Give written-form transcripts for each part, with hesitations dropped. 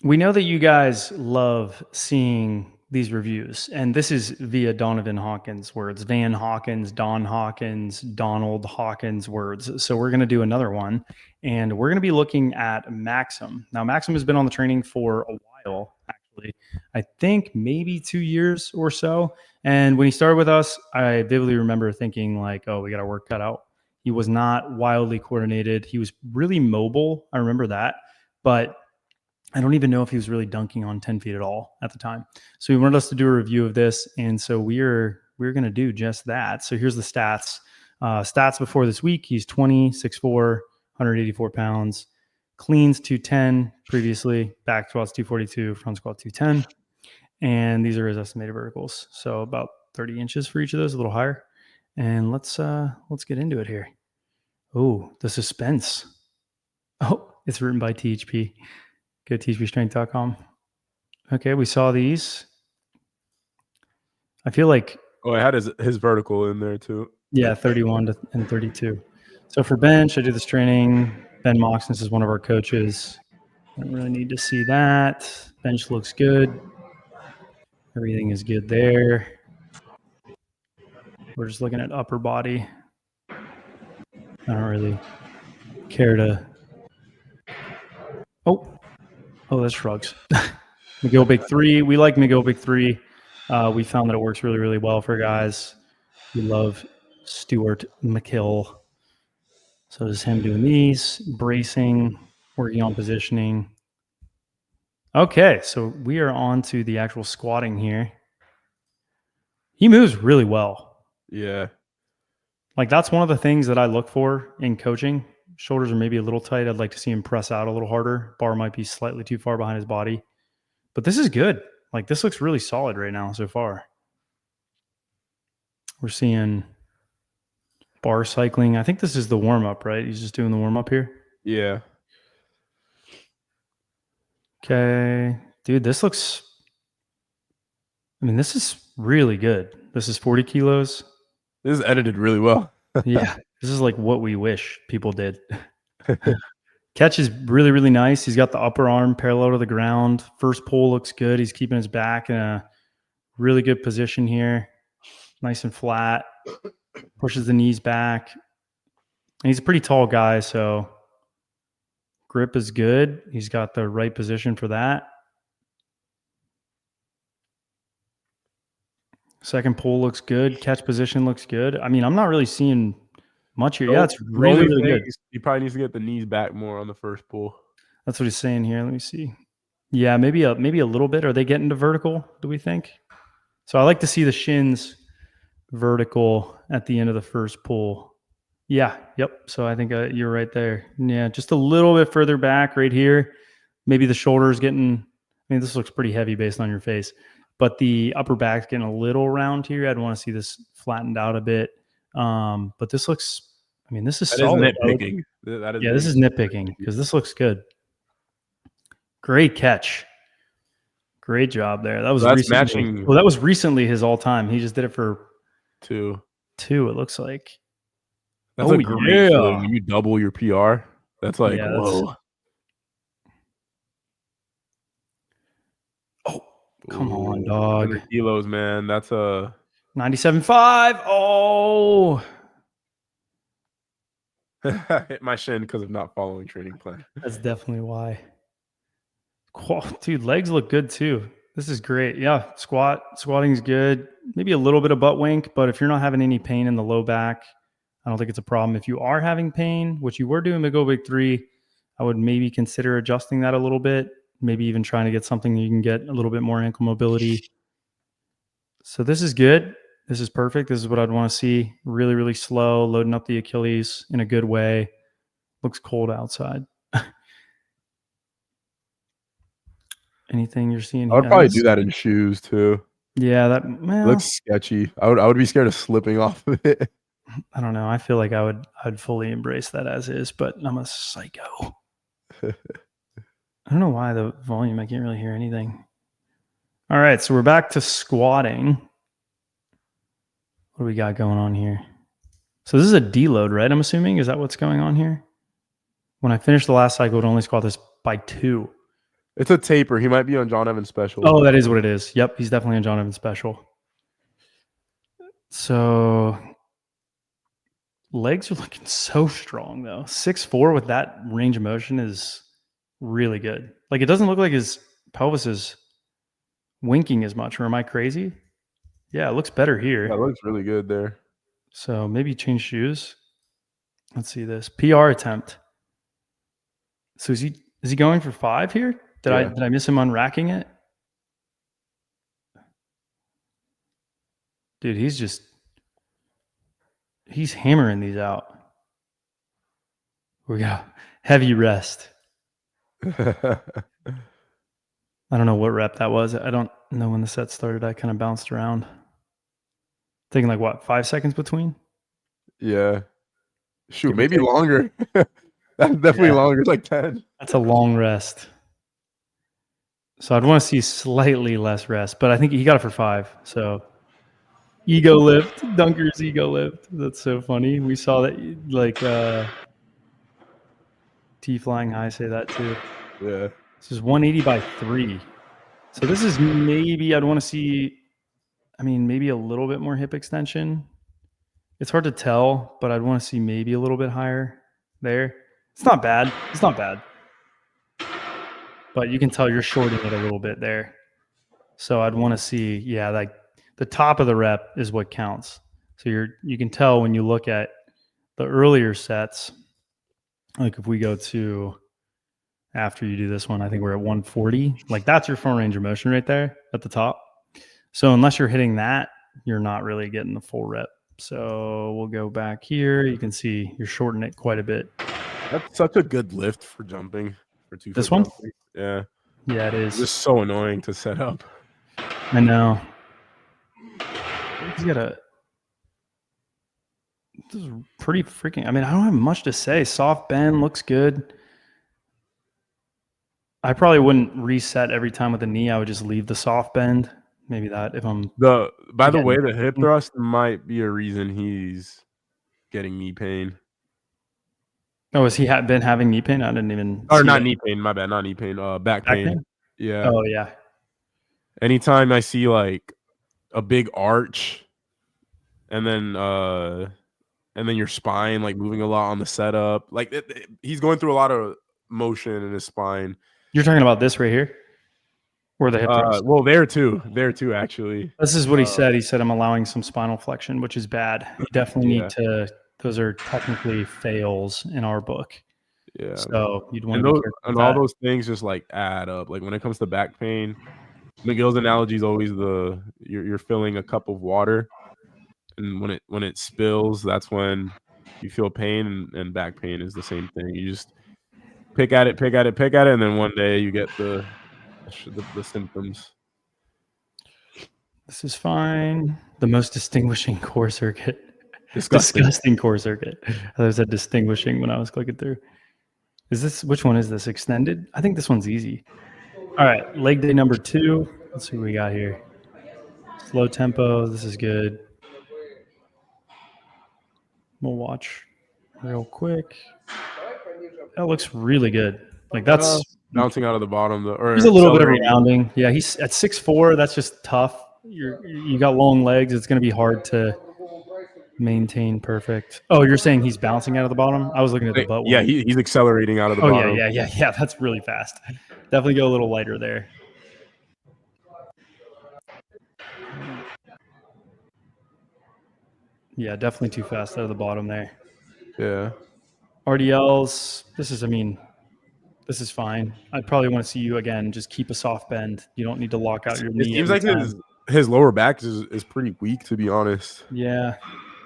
We know that you guys love seeing these reviews, and this is via Donovan Hawkins words, Van Hawkins, Don Hawkins, Donald Hawkins words. So we're going to do another one, and we're going to be looking at Maxim. Now, Maxim has been on the training for a while, actually. I think maybe 2 years or so. And when he started with us, I vividly remember thinking like, oh, we got our work cut out. He was not wildly coordinated. He was really mobile. I remember that. But I don't even know if he was really dunking on 10 feet at all at the time. So he wanted us to do a review of this. And so we're going to do just that. So here's the stats. Stats before this week, he's 20, 6'4", 184 pounds, cleans 210 previously, back squats 242, front squat 210. And these are his estimated verticals. So about 30 inches for each of those, a little higher. And let's get into it here. Oh, the suspense. Oh, it's written by THP. Go to teachmestrength.com. Okay, we saw these. I feel like... Oh, I had his vertical in there too. Yeah, 31 and 32. So for bench, I do this training. Ben Moxness is one of our coaches. I don't really need to see that. Bench looks good. Everything is good there. We're just looking at upper body. I don't really care to... Oh, that's shrugs. McGill Big 3. We like McGill Big 3. We found that it works really, really well for guys. We love Stuart McKill. So just him doing these, bracing, working on positioning. Okay, so we are on to the actual squatting here. He moves really well. Yeah. Like that's one of the things that I look for in coaching. Shoulders are maybe a little tight. I'd like to see him press out a little harder. Bar might be slightly too far behind his body. But this is good. Like this looks really solid right now so far. We're seeing bar cycling. I think this is the warm-up, right? He's just doing the warm-up here. Yeah. Okay. Dude, this looks... I mean, this is really good. This is 40 kilos. This is edited really well. Yeah. This is like what we wish people did. Catch is really, really nice. He's got the upper arm parallel to the ground. First pull looks good. He's keeping his back in a really good position here. Nice and flat. Pushes the knees back. And he's a pretty tall guy, so grip is good. He's got the right position for that. Second pull looks good. Catch position looks good. I mean, I'm not really seeing much here. Yeah, it's really, really good. He probably needs to get the knees back more on the first pull. That's what he's saying here. Let me see. Yeah, maybe a little bit. Are they getting to vertical, do we think? So I like to see the shins vertical at the end of the first pull. Yeah, yep. So I think you're right there. Yeah, just a little bit further back right here. Maybe the shoulders getting... I mean, this looks pretty heavy based on your face. But the upper back's getting a little round here. I'd want to see this flattened out a bit. But this looks... I mean, this is solid. Nitpicking. This is nitpicking because this looks good. Great catch. Great job there. That was recently. Matching. Well, that was recently his all-time. He just did it for two. It looks like. That's a great feeling when you double your PR. That's like, whoa. Oh, come on, dog. 100 kilos, man. That's a 97.5. Oh. I hit my shin because of not following training plan. That's definitely why. Dude, legs look good too. This is great. Yeah, squatting's good. Maybe a little bit of butt wink, but if you're not having any pain in the low back, I don't think it's a problem. If you are having pain, which you were doing McGill Big 3, I would maybe consider adjusting that a little bit. Maybe even trying to get something you can get a little bit more ankle mobility. So this is good. This is perfect. This is what I'd want to see. Really, really slow, loading up the Achilles in a good way. Looks cold outside. Anything you're seeing? I would probably do that in shoes too. Yeah, that looks sketchy. I would be scared of slipping off of it. I don't know. I feel like I'd fully embrace that as is, but I'm a psycho. I don't know why the volume, I can't really hear anything. All right, so we're back to squatting. What do we got going on here? So this is a deload, right? I'm assuming. Is that what's going on here? When I finished the last cycle, I would only squat this by 2. It's a taper. He might be on John Evans special. Oh, that is what it is. Yep, he's definitely on John Evans special. So legs are looking so strong though. 6'4" with that range of motion is really good. Like it doesn't look like his pelvis is winking as much, or am I crazy? Yeah, it looks better here. That looks really good there. So maybe change shoes. Let's see this PR attempt. So is he going for 5 here? Did I miss him unracking it? Dude, he's hammering these out. We got heavy rest. I don't know what rep that was. I don't know when the set started. I kind of bounced around. Thinking like what, 5 seconds between? Yeah. Shoot, maybe longer. That's definitely longer. It's like 10. That's a long rest. So I'd want to see slightly less rest, but I think he got it for 5. So ego lift, Dunker's ego lift. That's so funny. We saw that like T Flying High say that too. Yeah. This is 180 by 3. So this is maybe I'd want to see, maybe a little bit more hip extension. It's hard to tell, but I'd want to see maybe a little bit higher there. It's not bad. It's not bad. But you can tell you're shorting it a little bit there. So I'd want to see, like the top of the rep is what counts. So you can tell when you look at the earlier sets, like if we go to after you do this one, I think we're at 140. Like that's your full range of motion right there at the top. So unless you're hitting that, you're not really getting the full rep. So we'll go back here. You can see you're shortening it quite a bit. That's such a good lift for jumping. For 2 This one? Jumping. Yeah. Yeah, it is. It's just so annoying to set up. I know. He's got this is pretty freaking, I don't have much to say. Soft bend looks good. I probably wouldn't reset every time with the knee. I would just leave the soft bend. Maybe that if I'm by the way, the hip thrust might be a reason he's getting knee pain. Oh, has he been having knee pain? I didn't even. Or not knee pain. My bad. Not knee pain. Back pain. Yeah. Oh yeah. Anytime I see like a big arch, and then your spine like moving a lot on the setup, like he's going through a lot of motion in his spine. You're talking about this right here, or the hip thrust? Well, there too, actually. This is what he said. He said I'm allowing some spinal flexion, which is bad. You definitely need to. Those are technically fails in our book. Yeah. So you'd want to be careful. And all those things just like add up. Like when it comes to back pain, McGill's analogy is always you're filling a cup of water, and when it spills, that's when you feel pain, and back pain is the same thing. You just pick at it, and then one day you get the symptoms. This is fine. The most distinguishing core circuit. Disgusting core circuit. I said distinguishing when I was clicking through. Which one is this? Extended? I think this one's easy. All right, leg day number 2. Let's see what we got here. Slow tempo. This is good. We'll watch real quick. That looks really good. Like that's bouncing out of the bottom. There's a little bit of rounding. Yeah, he's at 6'4". That's just tough. You got long legs. It's going to be hard to maintain perfect. Oh, you're saying he's bouncing out of the bottom? I was looking at the butt. Yeah, he's accelerating out of the bottom. Yeah. That's really fast. Definitely go a little lighter there. Yeah, definitely too fast out of the bottom there. Yeah. RDLs, this is fine. I'd probably want to see you again. Just keep a soft bend. You don't need to lock out your knee. It seems like his lower back is pretty weak, to be honest. Yeah.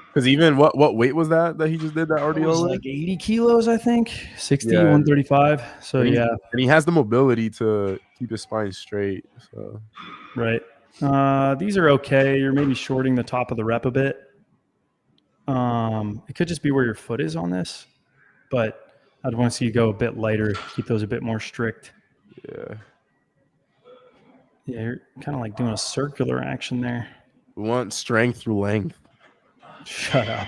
Because even what weight was that he just did that RDL? It was like 80 kilos, I think. 60, 135. So and he has the mobility to keep his spine straight. So right. These are okay. You're maybe shorting the top of the rep a bit. It could just be where your foot is on this, but I'd want to see you go a bit lighter, keep those a bit more strict. Yeah. Yeah, you're kind of like doing a circular action there. We want strength through length. Shut up.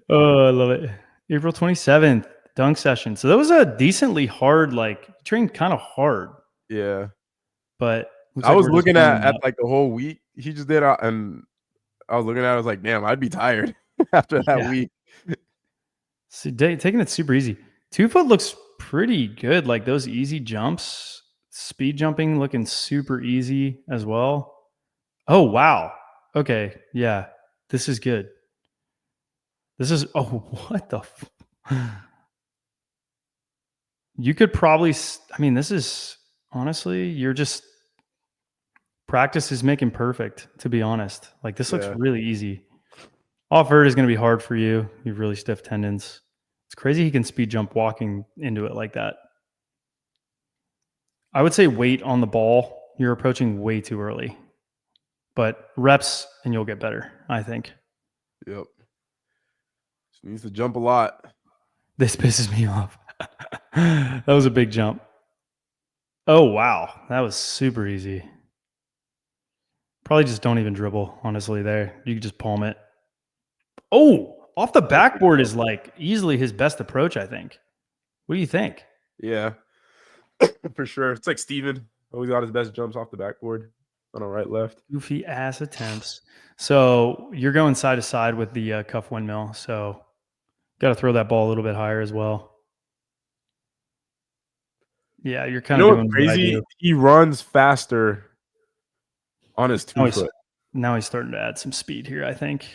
Oh, I love it. April 27th, Dunk session. So that was a decently hard, like, trained kind of hard, Yeah. but looks I like was we're just looking warming at, up. like, the whole week he just did, and I was looking at it, I was like, "Damn, I'd be tired after that Yeah. week." So taking it super easy. 2 foot looks pretty good. Like those easy jumps, speed jumping looking super easy as well. Oh, wow. Okay. Yeah. This is good. This is, oh, what the? You could probably, I mean, this is honestly, you're just, practice is making perfect, to be honest. Like this looks Yeah. really easy. Off vert is going to be hard for you. You have really stiff tendons. It's crazy he can speed jump walking into it like that. I would say weight on the ball. You're approaching way too early, but reps and you'll get better, I think. Yep. Just needs to jump a lot. This pisses me off. That was a big jump. Oh, wow. That was super easy. Probably just don't even dribble, honestly, there. You could just palm it. Oh, off the That's a big backboard jump. is like easily his best approach, I think. What do you think? Yeah. For sure. It's like Steven, always got his best jumps off the backboard. On a right, left. Goofy ass attempts. So you're going side to side with the cuff windmill. So got to throw that ball a little bit higher as well. Yeah, you're You kind of know what's doing what I crazy? do. He runs faster on his Now 2 he's foot. now he's starting to add some speed here, I think.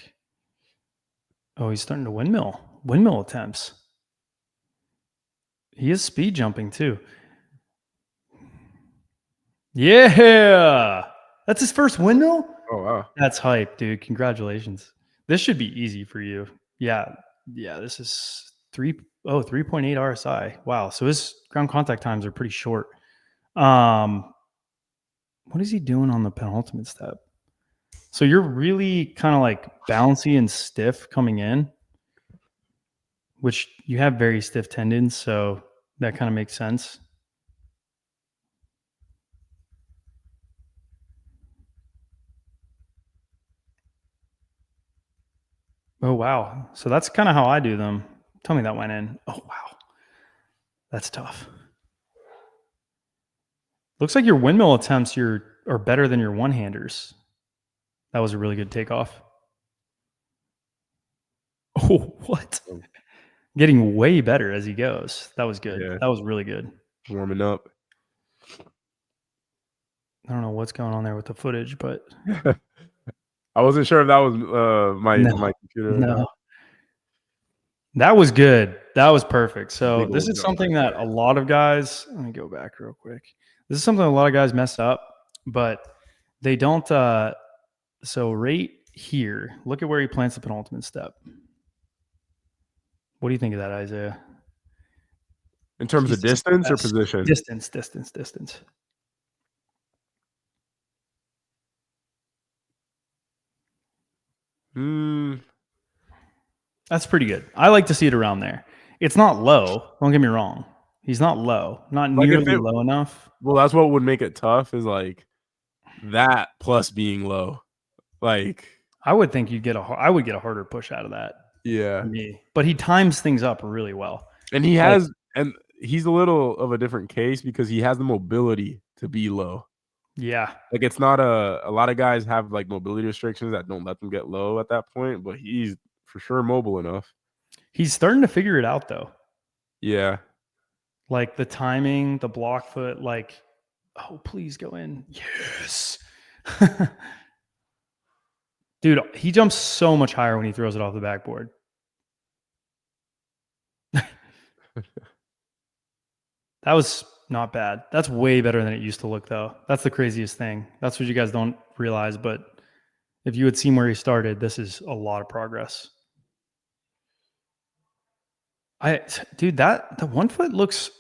Oh, he's starting to windmill attempts. He is speed jumping too. Yeah, that's his first windmill. Oh, wow. That's hype, dude. Congratulations. This should be easy for you. Yeah, yeah. This is 3.8 RSI. Wow. So his ground contact times are pretty short. What is he doing on the penultimate step? So you're really kind of like bouncy and stiff coming in, which you have very stiff tendons, so that kind of makes sense. Oh, wow. So that's kind of how I do them. Tell me that went in. Oh, wow. That's tough. Looks like your windmill attempts are better than your one-handers. That was a really good takeoff. Oh, what? Oh, Getting way better as he goes. That was good. yeah. That was really good. Warming up. I don't know what's going on there with the footage, but I wasn't sure if that was, no, my computer or no. not. That was good. That was perfect. So Big this old is jump something right that there. a lot of guys, let me go back real quick. This is something a lot of guys mess up, but they don't so right here, look at where he plants the penultimate step. What do you think of that, Isaiah? In terms He's of just the distance or best. position? Distance. Mm, That's pretty good. I like to see it around there. It's not low. Don't get me wrong. He's not low. Not like, if nearly it low enough. well, that's what would make it tough is, like, that plus being low. Like, I would think I would get a harder push out of that yeah. for me. But he times things up really well. And he Like, has and he's a little of a different case because he has the mobility to be low. yeah. Like, it's not a lot of guys have, like, mobility restrictions that don't let them get low at that point, but he's for sure mobile enough. He's starting to figure it out though. Yeah. Like the timing, the block foot, like, oh, please go in. Yes. Dude, he jumps so much higher when he throws it off the backboard. That was not bad. That's way better than it used to look, though. That's the craziest thing. That's what you guys don't realize. But if you had seen where he started, this is a lot of progress. Dude, the 1 foot looks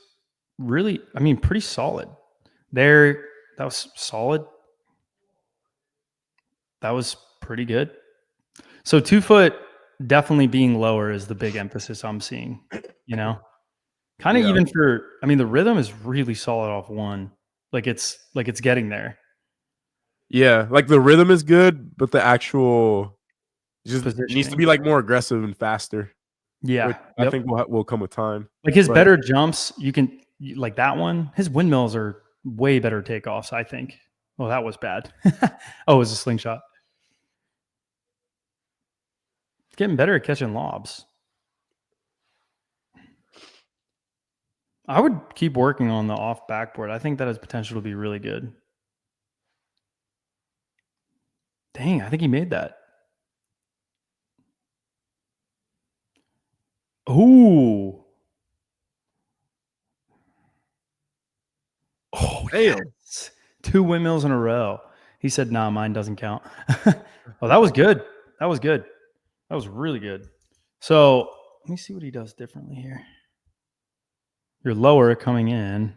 really, I mean, pretty solid. That was solid. That was pretty good. So 2 foot definitely being lower is the big emphasis I'm seeing, you know? Kind of Yeah. even I mean, the rhythm is really solid off one. Like it's getting there. Yeah, like, the rhythm is good, but the actual just needs to Positioning. be, like, more aggressive and faster. Yeah. which I Yep. think will come with time. Like his But better jumps, like that one, his windmills are way better takeoffs, I think. Oh, that was bad. Oh, it was a slingshot. Getting better at catching lobs. I would keep working on the off backboard. I think that has potential to be really good. Dang, I think he made that. Ooh. Oh, damn, yes. 2 windmills in a row. He said, nah, mine doesn't count. Oh, that was good. That was good. That was really good. So let me see what he does differently here. You're lower coming in.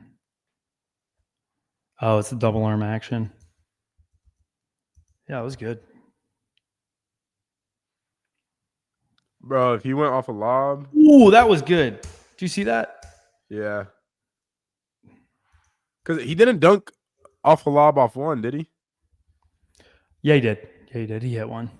Oh, it's a double arm action. Yeah, it was good. bro, if he went off a lob, Ooh, that was good. Do you see that? yeah, because he didn't dunk off a lob off one, did he? Yeah, he did. Yeah, he did. He hit one.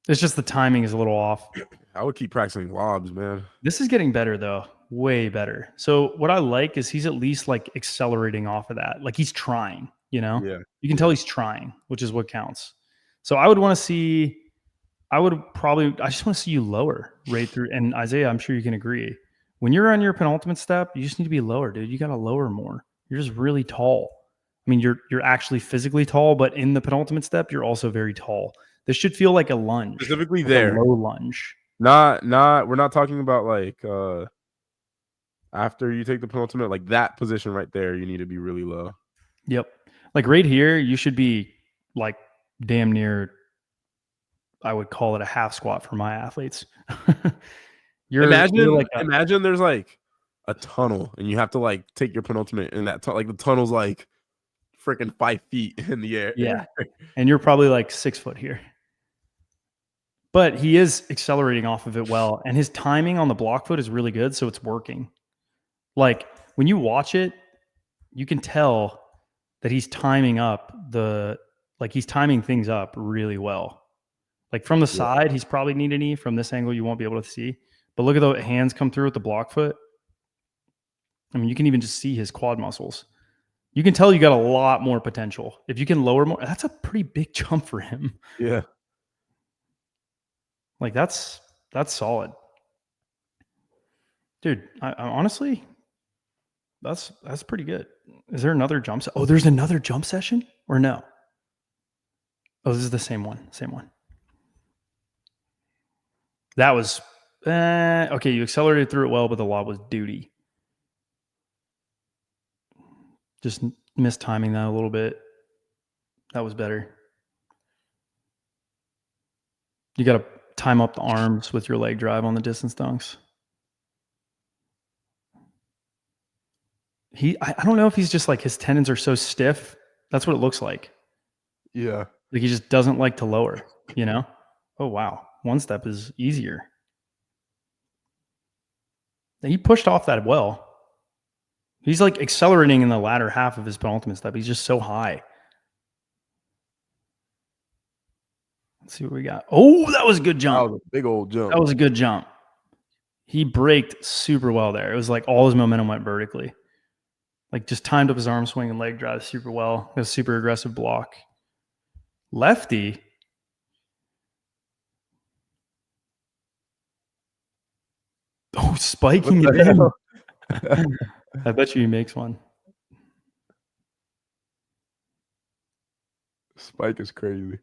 It's just the timing is a little off. I would keep practicing lobs, man. This is getting better though, way better. So what I like is he's at least like accelerating off of that. Like he's trying, you know? Yeah, You can tell he's trying, which is what counts. So I would want to see I just want to see you lower right through. And Isaiah, I'm sure you can agree. When you're on your penultimate step, you just need to be lower, dude. You got to lower more. You're just really tall. I mean, you're actually physically tall, but in the penultimate step, you're also very tall. This should feel like a lunge, specifically like a there. low lunge. Not we're not talking about like after you take the penultimate, like that position right there, you need to be really low. Yep. Like right here, you should be like damn near, I would call it a half squat for my athletes. You're like Imagine there's like a tunnel and you have to like take your penultimate and that like the tunnel's like freaking 5 feet in the air. yeah. And you're probably like 6 foot here. But he is accelerating off of it well. And his timing on the block foot is really good. So it's working. Like when you watch it, you can tell that he's timing up he's timing things up really well. Like from the Yeah. side, he's probably need a knee. From this angle, you won't be able to see. But look at the hands come through with the block foot. I mean, you can even just see his quad muscles. You can tell you got a lot more potential. If you can lower more, that's a pretty big jump for him. Yeah. Like that's solid. Dude, I honestly, that's pretty good. Is there another jump? Oh, there's another jump session or no? Oh, this is the same one. Same one. That was okay. You accelerated through it well, but the lob was duty. Just mistiming that a little bit. That was better. You got to time up the arms with your leg drive on the distance dunks. I don't know if he's just like his tendons are so stiff. That's what it looks like. Yeah. Like he just doesn't like to lower, you know? Oh, wow. One step is easier. He pushed off that well. He's like accelerating in the latter half of his penultimate step. He's just so high. Let's see what we got. Oh, that was a good jump. That was a big old jump. That was a good jump. He braked super well there. It was like all his momentum went vertically. Like just timed up his arm swing and leg drive super well. A super aggressive block. Lefty. Oh, spiking it in. I bet you he makes one. Spike is crazy.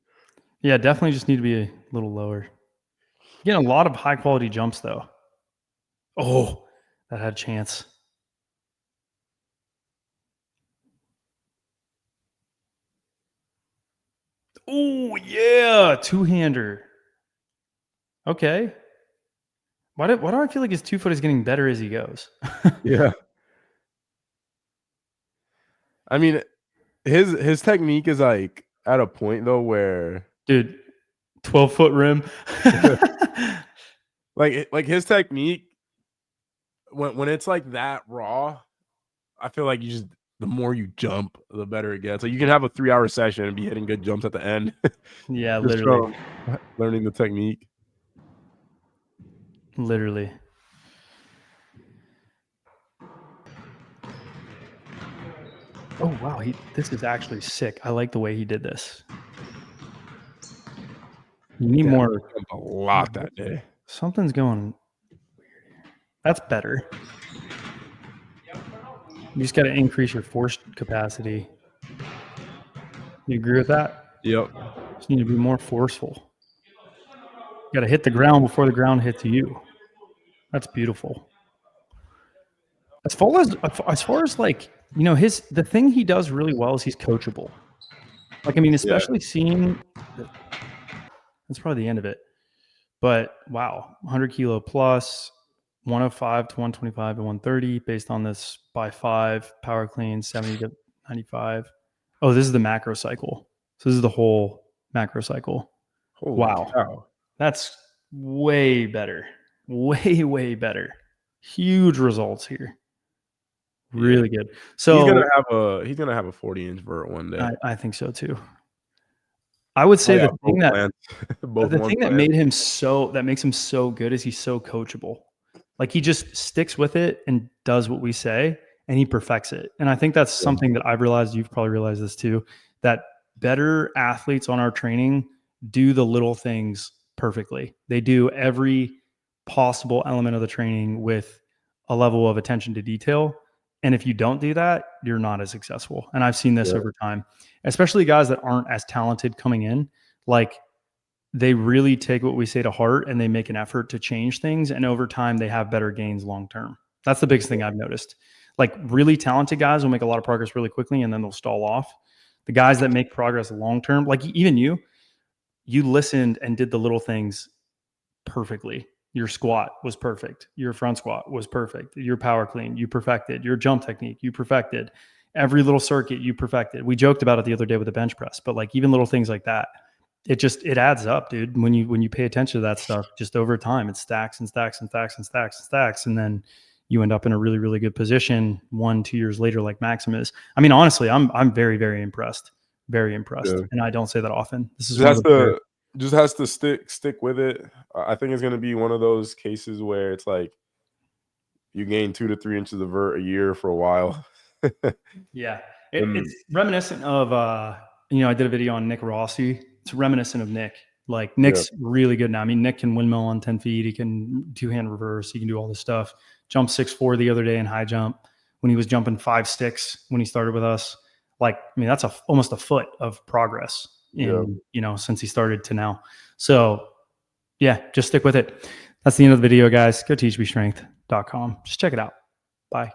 Yeah, definitely just need to be a little lower. Getting a lot of high quality jumps though. Oh, that had a chance. Oh yeah, two-hander. Okay. Why do I feel like his 2 foot is getting better as he goes? Yeah. I mean, his technique is like at a point though where Dude, 12-foot rim. like his technique when it's like that raw, I feel like you just the more you jump, the better it gets. Like you can have a 3-hour session and be hitting good jumps at the end. Yeah, Just literally. from learning the technique. Literally. Oh, wow. This is actually sick. I like the way he did this. You need Damn, more. I jumped a lot that day. Something's going weird here. That's better. You just got to increase your force capacity. You agree with that? Yep. Just need to be more forceful. You got to hit the ground before the ground hits you. That's beautiful. As far as like, you know, the thing he does really well is he's coachable. Like, I mean, especially seeing that's probably the end of it. But wow, 100 kilo plus, 105 to 125 to 130 based on this by 5 power clean 70 to 95. Oh, this is the macro cycle. So this is the whole macro cycle. Holy Wow. cow. That's way better. Way better. Huge results here. Really good. So he's gonna have a 40-inch vert one day. I think so too. I would say the thing that made him that makes him so good is he's so coachable. Like he just sticks with it and does what we say and he perfects it. And I think that's something that I've realized, you've probably realized this too, that better athletes on our training do the little things perfectly. They do every possible element of the training with a level of attention to detail. And if you don't do that, you're not as successful. And I've seen this over time, especially guys that aren't as talented coming in. Like they really take what we say to heart and they make an effort to change things. And over time, they have better gains long term. That's the biggest thing I've noticed. Like really talented guys will make a lot of progress really quickly and then they'll stall off. The guys that make progress long term, like even you listened and did the little things perfectly. Your squat was perfect. Your front squat was perfect. Your power clean, you perfected. Your jump technique, you perfected. Every little circuit, you perfected. We joked about it the other day with the bench press, but like even little things like that, it adds up, dude. When you pay attention to that stuff, just over time, it stacks and stacks and stacks and stacks and stacks, and then you end up in a really, really good position 1-2 years later, like Maxim is. I mean, honestly, I'm very, very impressed. Very impressed. And I don't say that often. This is just has to stick with it. I think it's going to be one of those cases where it's like you gain 2 to 3 inches of vert a year for a while. Yeah, it's reminiscent of I did a video on Nick Rossi. It's reminiscent of Nick. Like Nick's really good now. I mean, Nick can windmill on 10 feet. He can 2-hand reverse. He can do all this stuff. Jumped 6'4" the other day in high jump when he was jumping 5 sticks when he started with us. Like, I mean, that's almost a foot of progress since he started to now. So yeah, just stick with it. That's the end of the video, guys. Go teachmestrength.com. Just check it out. Bye.